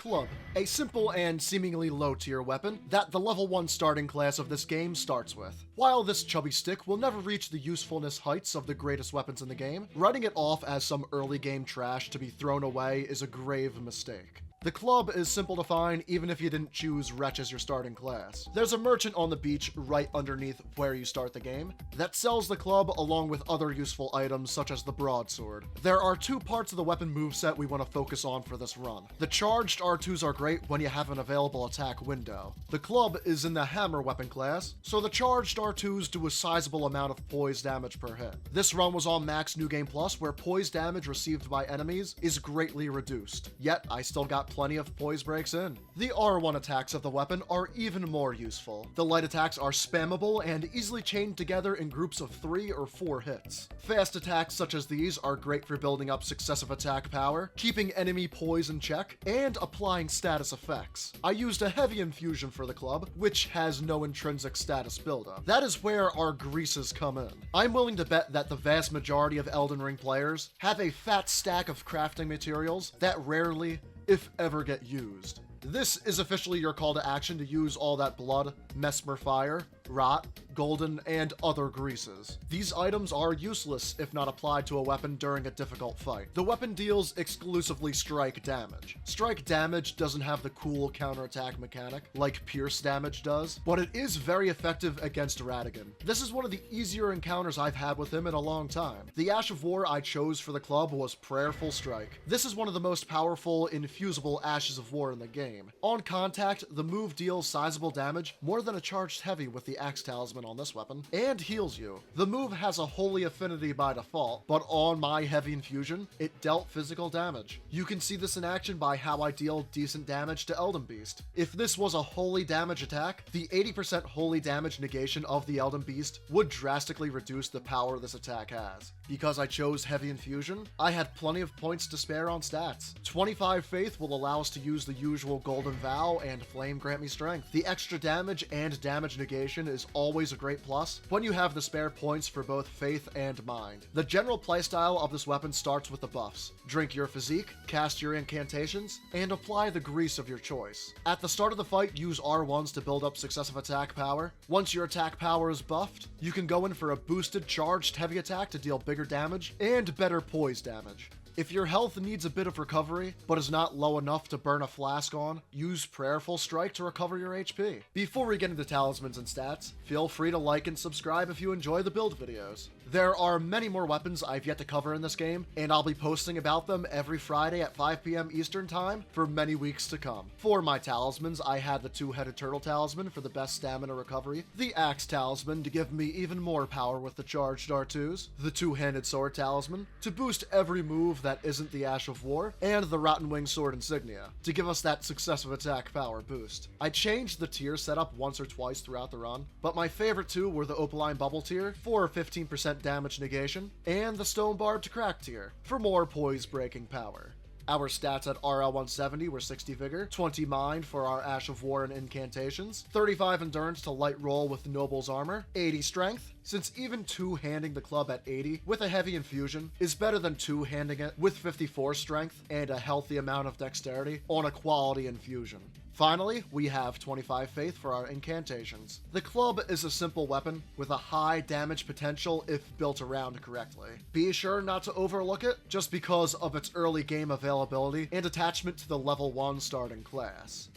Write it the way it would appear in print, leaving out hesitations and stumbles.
Club, a simple and seemingly low-tier weapon that the level 1 starting class of this game starts with. While this chubby stick will never reach the usefulness heights of the greatest weapons in the game, writing it off as some early game trash to be thrown away is a grave mistake. The club is simple to find even if you didn't choose Wretch as your starting class. There's a merchant on the beach right underneath where you start the game that sells the club along with other useful items such as the broadsword. There are two parts of the weapon moveset we want to focus on for this run. The charged R2s are great when you have an available attack window. The club is in the hammer weapon class, so the charged R2s do a sizable amount of poise damage per hit. This run was on Max New Game Plus where poise damage received by enemies is greatly reduced, yet I still got plenty of poise breaks in. The R1 attacks of the weapon are even more useful. The light attacks are spammable and easily chained together in groups of 3 or 4 hits. Fast attacks such as these are great for building up successive attack power, keeping enemy poise in check, and applying status effects. I used a heavy infusion for the club, which has no intrinsic status buildup. That is where our greases come in. I'm willing to bet that the vast majority of Elden Ring players have a fat stack of crafting materials that rarely, if ever, get used. This is officially your call to action to use all that blood, mesmer fire, rot, golden, and other greases. These items are useless if not applied to a weapon during a difficult fight. The weapon deals exclusively strike damage. Strike damage doesn't have the cool counterattack mechanic like pierce damage does, but it is very effective against Ratigan. This is one of the easier encounters I've had with him in a long time. The Ash of War I chose for the club was Prayerful Strike. This is one of the most powerful infusible Ashes of War in the game. On contact, the move deals sizable damage, more than a charged heavy with the Axe Talisman on this weapon, and heals you. The move has a holy affinity by default, but on my heavy infusion, it dealt physical damage. You can see this in action by how I deal decent damage to Elden Beast. If this was a holy damage attack, the 80% holy damage negation of the Elden Beast would drastically reduce the power this attack has. Because I chose heavy infusion, I had plenty of points to spare on stats. 25 faith will allow us to use the usual golden vow, and flame grant me strength. The extra damage and damage negation is always a great plus when you have the spare points for both faith and mind. The general playstyle of this weapon starts with the buffs. Drink your physique, cast your incantations, and apply the grease of your choice. At the start of the fight, use R1s to build up successive attack power. Once your attack power is buffed, you can go in for a boosted charged heavy attack to deal bigger damage and better poise damage. If your health needs a bit of recovery, but is not low enough to burn a flask on, use Prayerful Strike to recover your HP. Before we get into talismans and stats, feel free to like and subscribe if you enjoy the build videos. There are many more weapons I've yet to cover in this game, and I'll be posting about them every Friday at 5 p.m. Eastern Time for many weeks to come. For my talismans, I had the two-headed turtle talisman for the best stamina recovery, the axe talisman to give me even more power with the charged R2s, the two-handed sword talisman to boost every move that isn't the Ash of War, and the Rotten Wing Sword insignia to give us that successive attack power boost. I changed the tier setup once or twice throughout the run, but my favorite two were the Opaline Bubble tier for 15% damage negation, and the Stone Barb to Crack tier for more poise breaking power. Our stats at RL 170 were 60 Vigor, 20 Mind for our Ash of War and incantations, 35 Endurance to light roll with Noble's Armor, 80 Strength, since even two-handing the club at 80 with a heavy infusion is better than two-handing it with 54 Strength and a healthy amount of Dexterity on a quality infusion. Finally, we have 25 faith for our incantations. The club is a simple weapon with a high damage potential if built around correctly. Be sure not to overlook it just because of its early game availability and attachment to the level 1 starting class.